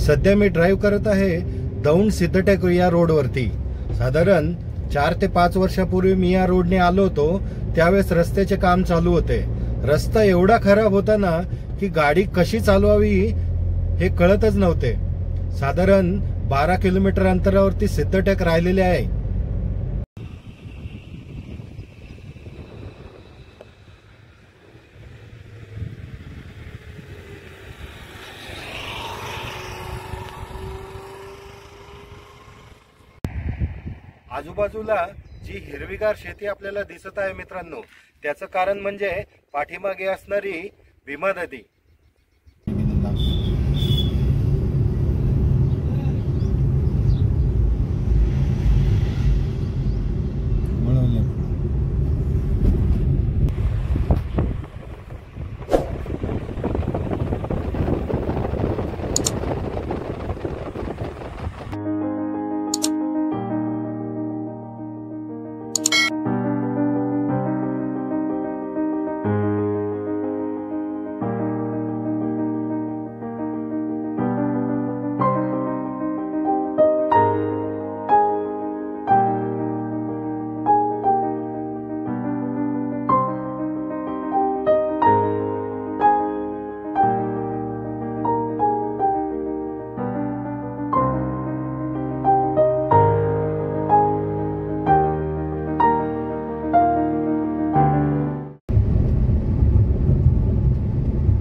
सध्या मी ड्राईव्ह करत आहे दौंड सिद्धटेक या रोडवरती। साधारण 4 ते 5 वर्षापूर्वी मी या रोडने आलो होतो, त्यावेळेस रस्त्याचे काम चालू होते। रस्ता एवढा खराब होता ना की गाडी कशी चालवावी हे कळतच नव्हते। साधारण 12 किलोमीटर अंतरावरती सिद्धटेक राहिलेले आहे। आजूबाजूला जी हिरवीगार शेती आपल्याला दिसत आहे मित्रांनो, त्याचं कारण म्हणजे पाठीमागे असणारी भीमा नदी।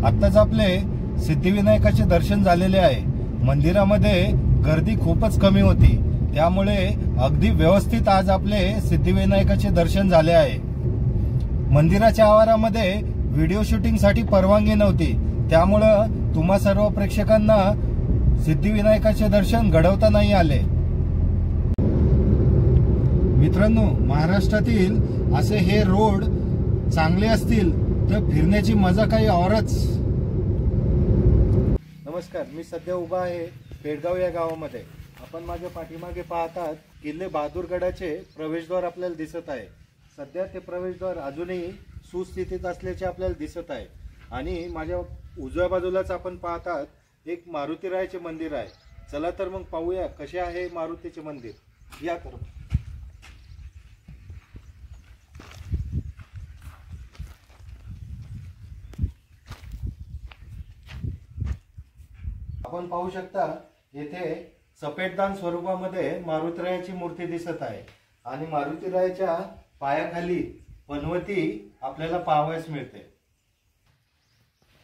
आत्ताच आपले सिद्धिविनायकाचे दर्शन झालेले आहे। मंदिरामध्ये गर्दी खूपच कमी होती, त्यामुळे अगदी व्यवस्थित आज आपले सिद्धिविनायकाचे दर्शन झाले आहे। मंदिराच्या आवारामध्ये व्हिडिओ शूटिंगसाठी परवानगी नव्हती, त्यामुळे तुम्हा सर्व प्रेक्षकांना सिद्धिविनायकाचे दर्शन घडवता नाही आले। मित्रांनो, महाराष्ट्रातील असे हे रोड चांगले असतील तर फिरण्याची मजा काही औरच। नमस्कार, मी सध्या उभा आहे पेडगाव या गावामध्ये। आपण माझ्या पाठीमागे पाहतात किल्ले बहादूरगडाचे प्रवेशद्वार आपल्याला दिसत आहे। सध्या ते प्रवेशद्वार अजूनही सुस्थितीत असल्याचे आपल्याला दिसत आहे। आणि माझ्या उजव्या बाजूलाच आपण पाहतात एक मारुतीरायाचे मंदिर आहे। चला तर मग पाहूया कसे आहे मारुतीचे मंदिर। या तर आपण पाहू शकता येथे सफेददान स्वरूपामध्ये मारुतीरायाची मूर्ती दिसत आहे आणि मारुतीरायाच्या पायाखाली पनवती आपल्याला पाहावयास मिळते।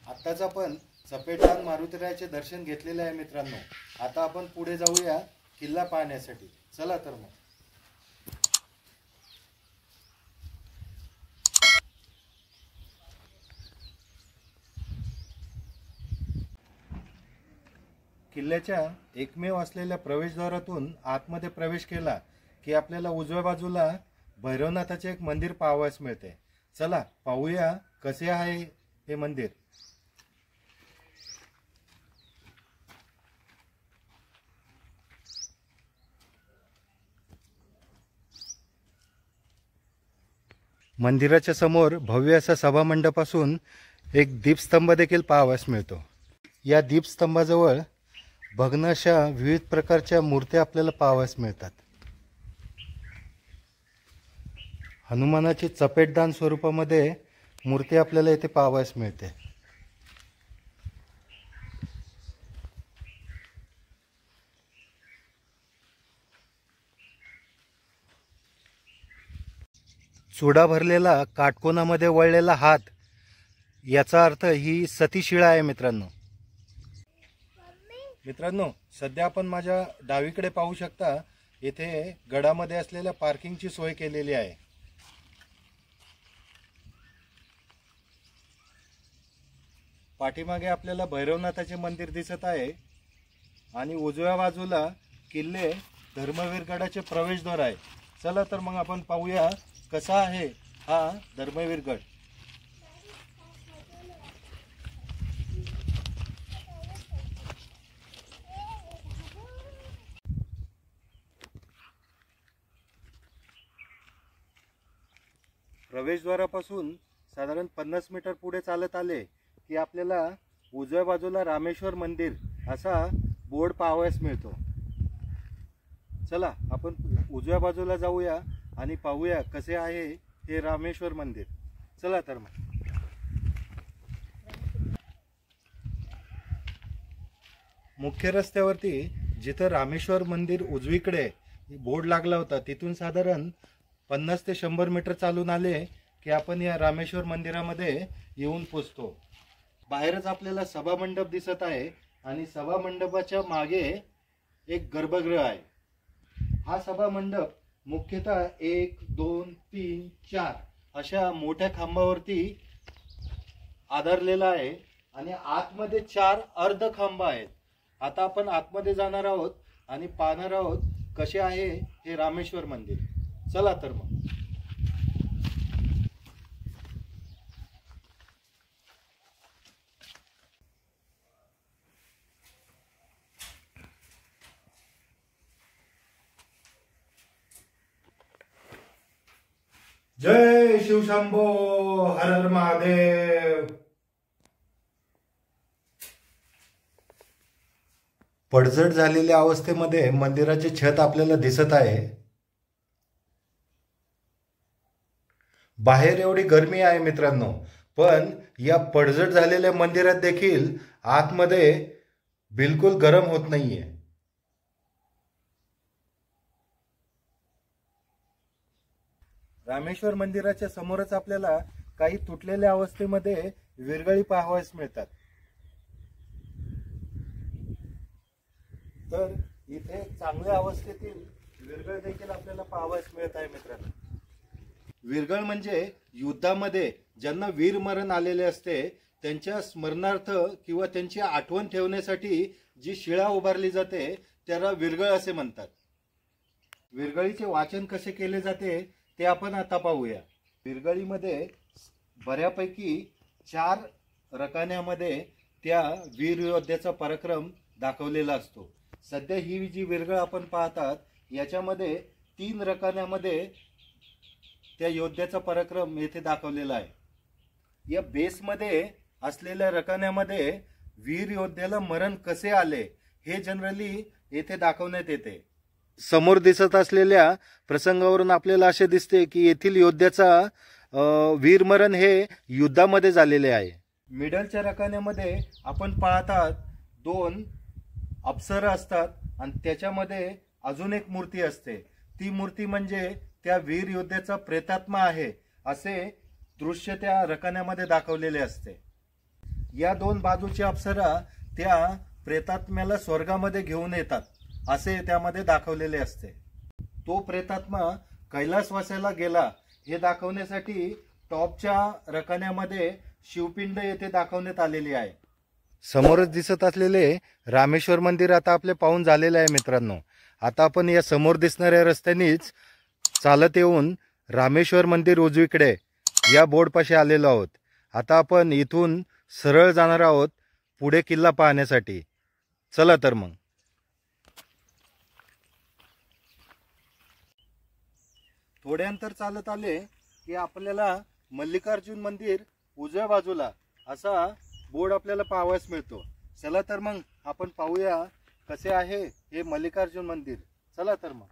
आत्ताच आपण सफेददान मारुतीरायाचे दर्शन घेतलेले आहे मित्रांनो। आता आपण पुढे जाऊया किल्ला पाहण्यासाठी। चला तर मग। किल्ल्याच्या एकमेव असलेल्या प्रवेशद्वारातून आतमध्ये प्रवेश केला की आपल्याला उजव्या बाजूला भैरवनाथाचे एक मंदिर पाहावयास मिळते। चला पाहूया कसे आहे हे मंदिर। मंदिराच्या समोर भव्य असा सभामंडप असून एक दीपस्तंभ देखील पाहावयास मिळतो। या दीपस्तंभाजवळ भग्न अशा विविध प्रकारच्या मूर्त्या आपल्याला पाहावयास मिळतात। हनुमानाची चपेटदान स्वरूपामध्ये मूर्ती आपल्याला इथे पाहावयास मिळते। चुडा भरलेला काटकोनामध्ये वळलेला हात, याचा अर्थ ही सतीशिळा आहे मित्रांनो। सध्या आपण माझ्या डावीकडे पाहू शकता, येथे गडामध्ये असलेल्या पार्किंगची सोय केलेली आहे। पाठीमागे आपल्याला भैरवनाथाचे मंदिर दिसत आहे आणि उजव्या बाजूला किल्ले धर्मवीरगडाचे प्रवेशद्वार आहे। चला तर मग आपण पाहूया कसा आहे हा धर्मवीरगड। प्रवेशद्वारापासून साधारण 50 मीटर पुढे चालत आले की आपल्याला उजव्या बाजूला रामेश्वर मंदिर असा बोर्ड पाहावयास मिळतो. चला आपण उजव्या बाजूला जाऊया आणि पाहूया कसे आहे हे रामेश्वर मंदिर. चला तर मग. मुख्य रस्त्यावरती जिथं रामेश्वर मंदिर उजवीकडे बोर्ड लागला होता तिथून साधारण 50 ते 100 मीटर चालून आले की आपण या रामेश्वर मंदिरामध्ये येऊन पोचतो. बाहेरच आपल्याला सभामंडप दिसत आहे आणि सभामंडपाच्या मागे एक गर्भगृह आहे. हा सभामंडप मुख्यतः 1, 2, 3, 4 अशा मोठ्या खांबावरती आधारलेला आहे आणि आतमध्ये 4 अर्ध खांब आहेत. आता आपण आतमध्ये जाणार आहोत आणि पाहणार आहोत कसे आहे हे रामेश्वर मंदिर. चला तर मग. जय शिवशंभो, हर हर महादेव. पडझड झालेल्या अवस्थेमध्ये मंदिराचे छत आपल्याला दिसत आहे. बाहेर एवढी गरमी आहे मित्रांनो, पण या पडझड झालेल्या मंदिरात देखील आतमध्ये बिलकुल गरम होत नाहीये. रामेश्वर मंदिराच्या समोरच आपल्याला काही तुटलेल्या अवस्थेमध्ये विरगळी पाहावयास मिळतात. तर इथे चांगल्या अवस्थेतील विरगळ देखील आपल्याला पाहावयास मिळत आहे मित्रांनो. विरगळ म्हणजे युद्धामध्ये ज्यांना वीरमरण आलेले असते त्यांच्या स्मरणार्थ किंवा त्यांची आठवण ठेवण्यासाठी जी शिळा उभारली जाते त्याला विरगळ असे म्हणतात. विरगळीचे वाचन कसे केले जाते ते आपण आता पाहूया. विरगळीमध्ये बऱ्यापैकी 4 रकान्यामध्ये त्या वीर योद्ध्याचा पराक्रम दाखवलेला असतो. सध्या ही जी विरगळ आपण पाहतात याच्यामध्ये 3 रकान्यामध्ये त्या योद्ध्याचा पराक्रम येथे दाखवलेला आहे. या बेसमध्ये असलेल्या रकान्यामध्ये वीर योद्ध्याला मरण कसे आले हे जनरली येथे दाखवण्यात येते. समोर दिसत असलेल्या प्रसंगावरून आपल्याला असे दिसते की येथील योद्ध्याचा वीरमरण हे युद्धामध्ये झालेले आहे. मिडलच्या रकान्यामध्ये आपण पाहतात 2 अप्सरा असतात आणि त्याच्यामध्ये अजून एक मूर्ती असते. ती मूर्ती म्हणजे त्या वीर योद्ध्याचा प्रेतात्मा आहे असे दृश्य त्या रकान्यामध्ये दाखवलेले असते. या 2 बाजूच्या अप्सरा त्या प्रेतात्म्याला स्वर्गामध्ये घेऊन येतात असे त्यामध्ये दाखवलेले असते. तो प्रेतात्मा कैलासवासाला गेला हे दाखवण्यासाठी टॉपच्या रकान्यामध्ये शिवपिंड येथे दाखवण्यात आलेली आहे. समोरच दिसत असलेले रामेश्वर मंदिर आता आपले पाहून झालेले आहे मित्रांनो. आता आपण या समोर दिसणाऱ्या रस्त्यानेच चालत येऊन रामेश्वर मंदिर उजवीकडे या बोर्डपाशी आलेलो आहोत. आता आपण इथून सरळ जाणार आहोत पुढे किल्ला पाहण्यासाठी. चला तर मग. थोडे अंतर चालत आले की आपल्याला मल्लिकार्जुन मंदिर उजव्या बाजूला असा बोर्ड आपल्याला पाहावयास मिळतो. चला तर मग आपण पाहूया कसे आहे हे मल्लिकार्जुन मंदिर. चला तर मग.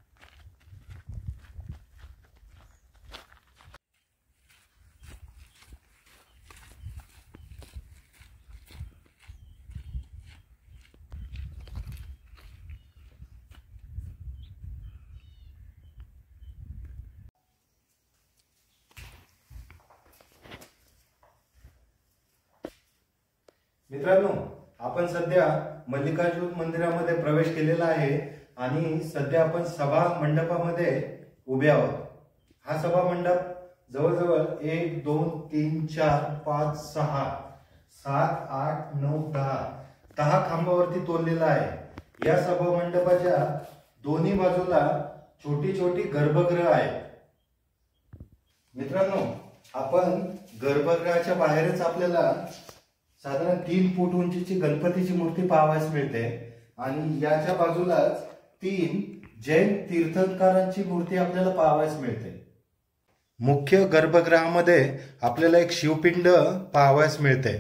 मित्रांनो, आपण सध्या मल्लिकार्जुन मंदिरामध्ये प्रवेश केलेला आहे आणि सध्या आपण सभा मंडपामध्ये उभे आहोत. हा सभा मंडप जवळजवळ 1, 2, 3, 4, 5, 6, 7, 8, 9, 10 खांबावरती तोललेला आहे. या सभा मंडपाच्या दोन्ही बाजूला छोटी छोटी गर्भगृह आहेत. मित्रांनो, आपण गर्भगृहाच्या बाहेरच आपल्याला साधारण 3 फूट उंचीची गणपतीची मूर्ती पाहावयास मिळते आणि याच्या बाजूलाच 3 जैन तीर्थंकरांची मूर्ती आपल्याला पाहावयास मिळते. मुख्य गर्भगृहामध्ये आपल्याला एक शिवपिंड पाहावयास मिळते.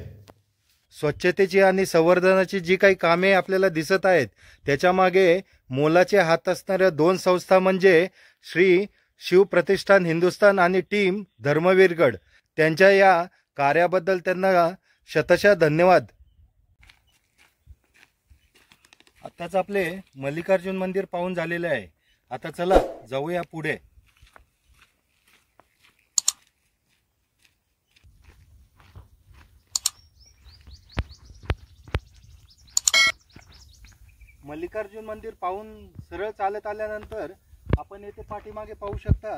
स्वच्छतेची आणि संवर्धनाची जी काही कामे आपल्याला दिसत आहेत त्याच्यामागे मोलाचे हात असणाऱ्या दोन संस्था म्हणजे श्री शिव प्रतिष्ठान हिंदुस्थान आणि टीम धर्मवीरगड, त्यांच्या या कार्याबद्दल त्यांना शतशः धन्यवाद. आताच आपले मल्लिकार्जुन मंदिर पाहून झालेले आहे. आता चला जाऊया पुढे. मल्लिकार्जुन मंदिर पाहून सरळ चालत आल्यानंतर आपण येथे पाठीमागे पाहू शकता,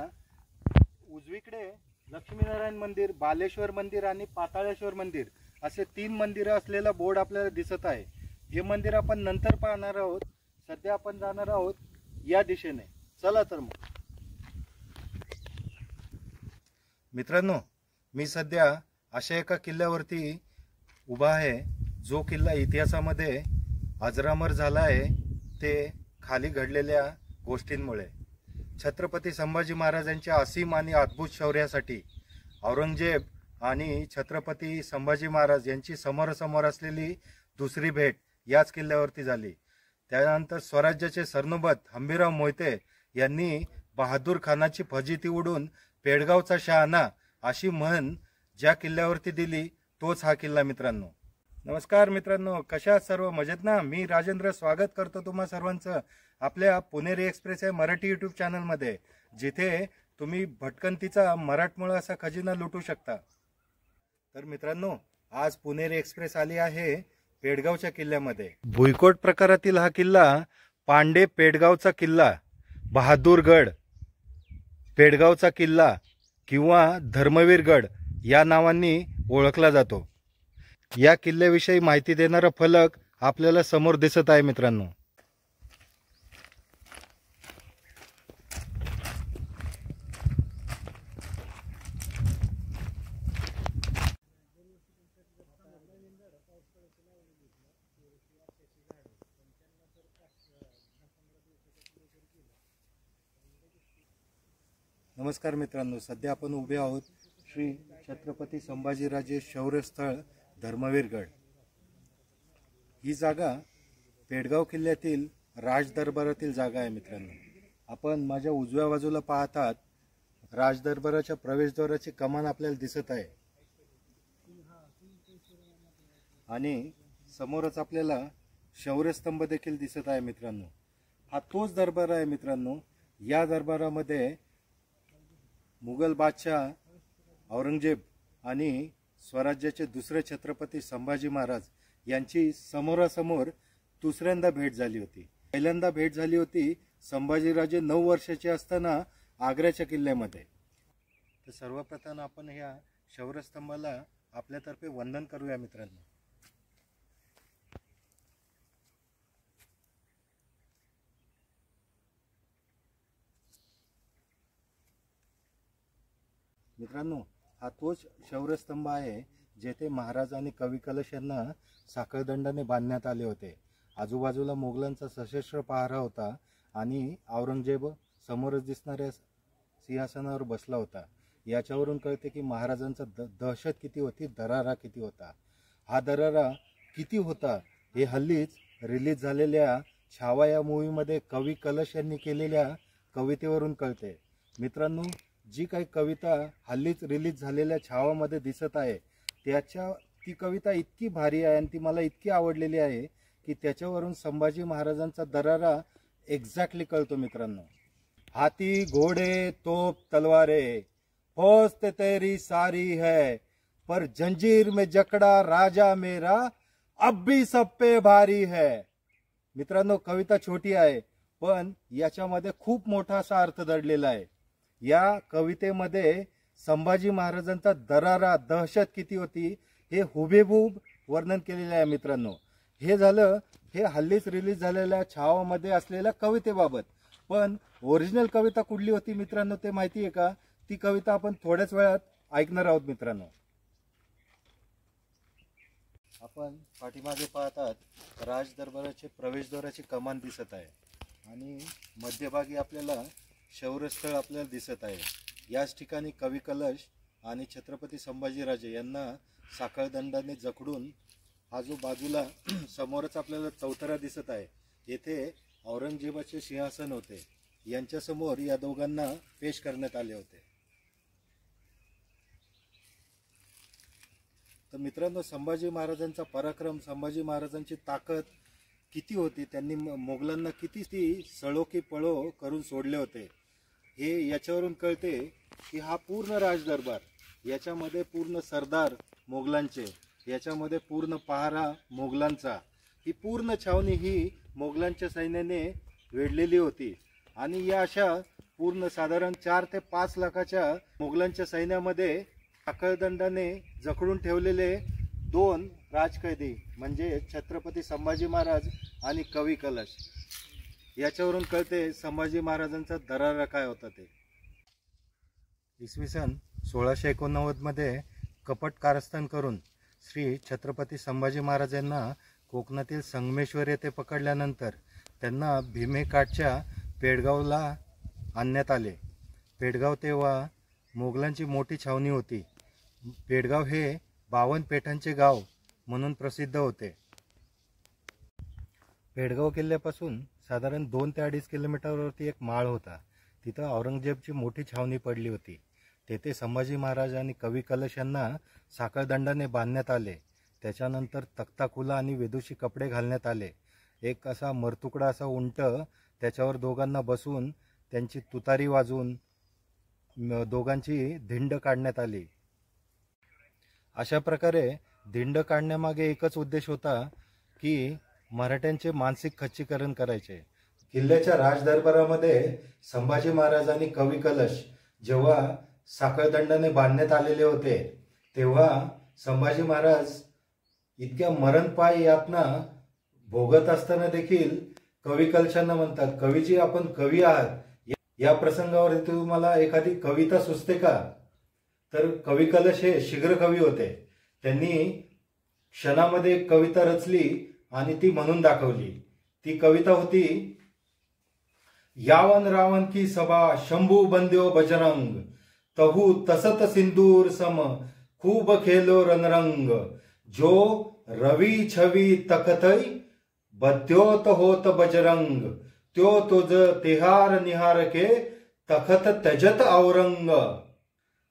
उजवीकडे लक्ष्मीनारायण मंदिर, बालेश्वर मंदिर आणि पाताळेश्वर मंदिर असे 3 मंदिरं असलेला बोर्ड आपल्याला दिसत आहे. हे मंदिर आपण नंतर पाहणार आहोत. सध्या आपण जाणार आहोत या दिशेने. चला तर मग. मित्रांनो, मी सध्या अशा एका किल्ल्यावरती उभा आहे जो किल्ला इतिहासामध्ये अजरामर झाला आहे, ते खाली घडलेल्या गोष्टींमुळे. छत्रपती संभाजी महाराजांच्या असीम आणि अद्भुत शौर्यासाठी औरंगजेब आणि छत्रपती संभाजी महाराज यांची समोरासमोर असलेली दुसरी भेट याच किल्ल्यावरती झाली. त्यानंतर स्वराज्याचे सरनोबत हंबीरराव मोहिते यांनी बहादूर खानाची फजिती उडून पेडगावचा शहाणा अशी म्हण ज्या किल्ल्यावरती दिली तोच हा किल्ला. मित्रांनो नमस्कार. मित्रांनो, कशा सर्व मजेत ना? मी राजेंद्र स्वागत करतो तुम्हा सर्वांचं आपल्या पुणेरी एक्सप्रेस या मराठी यूट्यूब चॅनलमध्ये, जिथे तुम्ही भटकंतीचा मराठमोळा असा खजिना लुटू शकता. तर मित्रांनो, आज पुणेरी एक्सप्रेस आली आहे पेडगावच्या किल्ल्यामध्ये. भुईकोट प्रकारातील हा किल्ला पांडे पेडगावचा किल्ला, बहादूरगड पेडगावचा किल्ला किंवा धर्मवीरगड या नावांनी ओळखला जातो. या किल्ल्याविषयी माहिती देणारा फलक आपल्याला समोर दिसत आहे. मित्रांनो, नमस्कार मित्रांनो, सध्या आपण उभे आहोत श्री छत्रपती संभाजीराजे शौर्यस्थळ धर्मवीरगड. ही जागा पेडगाव किल्ल्यातील राजदरबारातील जागा आहे. मित्रांनो, आपण माझ्या उजव्या बाजूला पाहतात राजदरबाराच्या प्रवेशद्वाराची कमान आपल्याला दिसत आहे आणि समोरच आपल्याला शौर्यस्तंभ देखील दिसत आहे. मित्रांनो, हा तोच दरबार आहे. मित्रांनो, या दरबारामध्ये मुघल बादशाह औरंगजेब आणि स्वराज्याचे दुसरे छत्रपती संभाजी महाराज यांची समोरासमोर दुसऱ्यांदा भेट झाली होती. पहिल्यांदा भेट झाली होती संभाजीराजे 9 वर्षाचे असताना आग्र्याच्या किल्ल्यामध्ये. तर सर्वप्रथम आपण ह्या शौर्यस्तंभाला आपल्यातर्फे वंदन करूया. मित्रांनो, मित्रांनो, हा तोच शौर्यस्तंभ आहे जेथे महाराज आणि कवी कलश यांना साखळदंडाने बांधण्यात आले होते. आजूबाजूला मोगलांचा सशस्त्र पहारा होता आणि औरंगजेब समोरच दिसणाऱ्या सिंहासनावर बसला होता. याच्यावरून कळते की महाराजांचा दहशत किती होती, दरारा किती होता. हा दरारा किती होता हे हल्लीच रिलीज झालेल्या छावा या मूवीमध्ये कवी कलश यांनी केलेल्या कवितेवरून कळते. मित्रांनो, जी काही कविता हल्लीच रिलीज झालेल्या छावामध्ये दिसत आहे ती कविता इतकी भारी आहे आणि ती मला इतकी आवडलेली आहे की त्याच्यावरून संभाजी महाराजांचा दरारा एक्झॅक्टली कळतो. मित्रांनो, हाथी घोड़े तोप तलवारें फौज ते तेरी सारी है, पर जंजीर में जकड़ा राजा मेरा अब भी सब पे भारी है. मित्रांनो, कविता छोटी आहे पण याच्यामध्ये खूप मोठा असा अर्थ दडलेला आहे. या कवितेमध्ये संभाजी महाराजांचा दरारा, दहशत किती होती हे हुबेहूब वर्णन केलेले आहे. मित्रांनो, हे झालं हे हल्लीच रिलीज झालेल्या छावामध्ये असलेल्या कवितेबाबत. पण ओरिजिनल कविता कुठली होती मित्रांनो ते माहिती आहे का? ती कविता आपण थोड्याच वेळात ऐकणार आहोत. मित्रांनो, आपण पाठीमागे पाहतात राजदरबाराचे प्रवेशद्वाराची कमान दिसत आहे आणि मध्यभागी आपल्याला शौर्यस्थळ आपल्याला दिसत आहे. याच ठिकाणी कवी कलश आणि छत्रपती संभाजीराजे यांना साखळदंडाने जखडून हा जो बाजूला समोरच आपल्याला चौथरा दिसत आहे, येथे औरंगजेबाचे सिंहासन होते. यांच्या समोर या दोघांना पेश करण्यात आले होते. तर मित्रांनो, संभाजी महाराजांचा पराक्रम, संभाजी महाराजांची ताकद किती होती, त्यांनी मोगलांना किती ती सळो की पळो करून सोडले होते, हे याच्यावरून कळते की हा पूर्ण राजदरबार, याच्यामध्ये पूर्ण सरदार मोगलांचे, याच्यामध्ये पूर्ण पहारा मोगलांचा, ही पूर्ण छावणी ही मोगलांच्या सैन्याने वेढलेली होती. आणि या अशा पूर्ण साधारण 4 ते 5 लाखाच्या मोगलांच्या सैन्यामध्ये साखळदंडाने जखडून ठेवलेले 2 राजकैदी म्हणजे छत्रपती संभाजी महाराज आणि कवी कलश, याच्यावरून कळते संभाजी महाराजांचा दरारा काय होता ते. इसवी सन 1689 मध्ये कपट कारस्थान करून श्री छत्रपती संभाजी महाराज यांना कोकणातील संगमेश्वर येथे पकडल्यानंतर त्यांना भीमेकाठच्या पेडगावला आणण्यात आले. पेडगाव तेव्हा मोगलांची मोठी छावणी होती. पेडगाव हे 52 पेठांचे गाव म्हणून प्रसिद्ध होते. पेडगाव किल्ल्यापासून साधारण 2 ते 2.5 किलोमीटरवरती एक माळ होता. तिथं औरंगजेबची मोठी छावणी पडली होती. तेथे संभाजी महाराज आणि कवी कलश यांना साखळदंडाने बांधण्यात आले. त्याच्यानंतर तख्ताकुला आणि वेदूशी कपडे घालण्यात आले. एक असा मरतुकडा असा उंट, त्याच्यावर दोघांना बसून त्यांची तुतारी वाजवून दोघांची धिंड काढण्यात आली. अशा प्रकारे धिंड काढण्यामागे एकच उद्देश होता की मराठ्यांचे मानसिक खच्चीकरण करायचे. किल्ल्याच्या राजदरबारामध्ये संभाजी महाराज आणि कवी कलश जेव्हा साखळदंडाने बांधण्यात आलेले होते, तेव्हा संभाजी महाराज इतक्या मरणपाय यातना भोगत असताना देखील कवी कलशांना म्हणतात, कवीजी आपण कवी आहात, या प्रसंगावर तुम्हाला एखादी कविता सुचते का? तर कवी कलश हे शीघ्र कवी होते. त्यांनी क्षणामध्ये एक कविता रचली आणि ती म्हणून दाखवली. ती कविता होती, यावन रावण की सभा शंभू बंद्यो बजरंग, तहु तसत सिंदूर सम खूब खेलो रणरंग, जो रवि छवि तकथई बद्योत होत बजरंग, त्यो तुझ तिहार निहार के तखत तजत औरंग.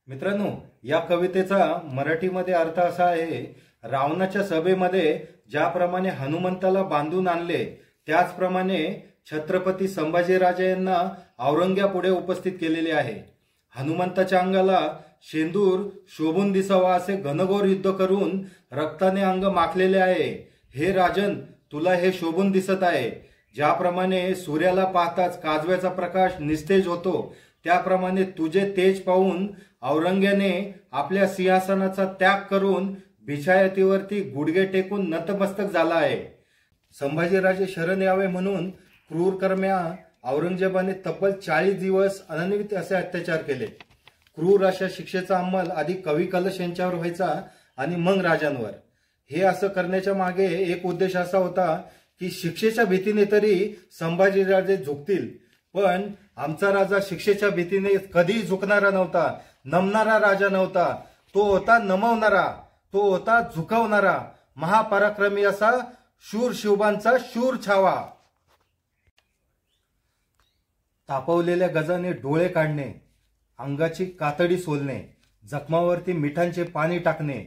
मित्रांनो, या कवितेचा मराठीमध्ये अर्थ असा आहे, रावणाच्या सभेमध्ये ज्याप्रमाणे हनुमंताला बांधून आणले, त्याचप्रमाणे छत्रपती संभाजीराजे यांना औरंग्यापुढे उपस्थित केलेले आहे. हनुमंताच्या अंगाला शेंदूर शोभून दिसावा असे घनघोर युद्ध करून रक्ताने अंग माखलेले आहे. हे राजन, तुला हे शोभून दिसत आहे. ज्याप्रमाणे सूर्याला पाहताच काजव्याचा प्रकाश निस्तेज होतो, त्याप्रमाणे तुझे तेज पाहून औरंग्याने आपल्या सिंहासनाचा त्याग करून बिछायतीवरती गुडघे टेकून नतमस्तक झाला आहे. संभाजीराजे शरण यावे म्हणून क्रूरकर्म्या औरंगजेबाने तब्बल 40 दिवस अनन्वित असे अत्याचार केले. क्रूर अशा शिक्षेचा अंमल आधी कवी कलश यांच्यावर व्हायचा आणि मग राजांवर. हे असं करण्याच्या मागे एक उद्देश असा होता की शिक्षेच्या भीतीने तरी संभाजीराजे झुकतील. पण आमचा राजा शिक्षेच्या भीतीने कधी झुकणारा नव्हता, नमणारा राजा नव्हता. तो होता नमवणारा, तो होता झुकवणारा, महापराक्रमी असा शूर शिवबांचा शूर छावा. तापवलेल्या गजाने डोळे काढणे, अंगाची कातडी सोलणे, जखमावरती मिठांचे पाणी टाकणे,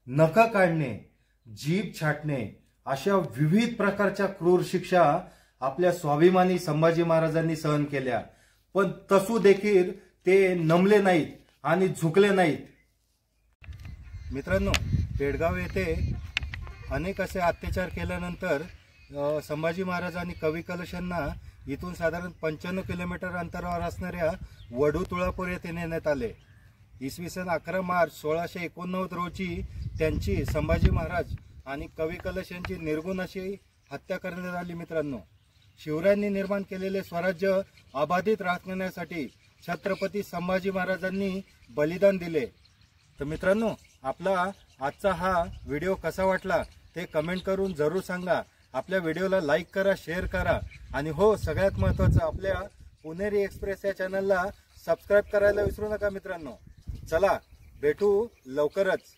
नख काढणे, जीभ छाटणे, अशा विविध प्रकारच्या क्रूर शिक्षा आपल्या स्वाभिमानी संभाजी महाराजांनी सहन केल्या. पण तसू देखील ते नमले नाहीत आणि झुकले नाहीत. मित्रांनो, पेडगाव येथे अनेक असे अत्याचार केल्यानंतर संभाजी महाराज आणि कवी कलश यांना इथून साधारण 95 किलोमीटर अंतरावर असणाऱ्या वडू तुळापूर येथे नेण्यात आले. इसवी सन 11 मार्च 1689 रोजी त्यांची संभाजी महाराज आणि कवी कलश यांची निर्गुण अशी हत्या करण्यात आली. मित्रांनो, शिवरायांनी निर्माण केलेले स्वराज्य अबाधित राखण्यासाठी छत्रपती संभाजी महाराजांनी बलिदान दिले. तर मित्रांनो, आपला आजचा हा व्हिडिओ कसा वाटला ते कमेंट करून जरूर सांगा. आपल्या व्हिडिओला लाईक करा, शेअर करा आणि हो, सगळ्यात महत्त्वाचं, आपल्या पुणेरी एक्सप्रेस या चॅनलला सबस्क्राईब करायला विसरू नका. मित्रांनो, चला भेटू लवकरच.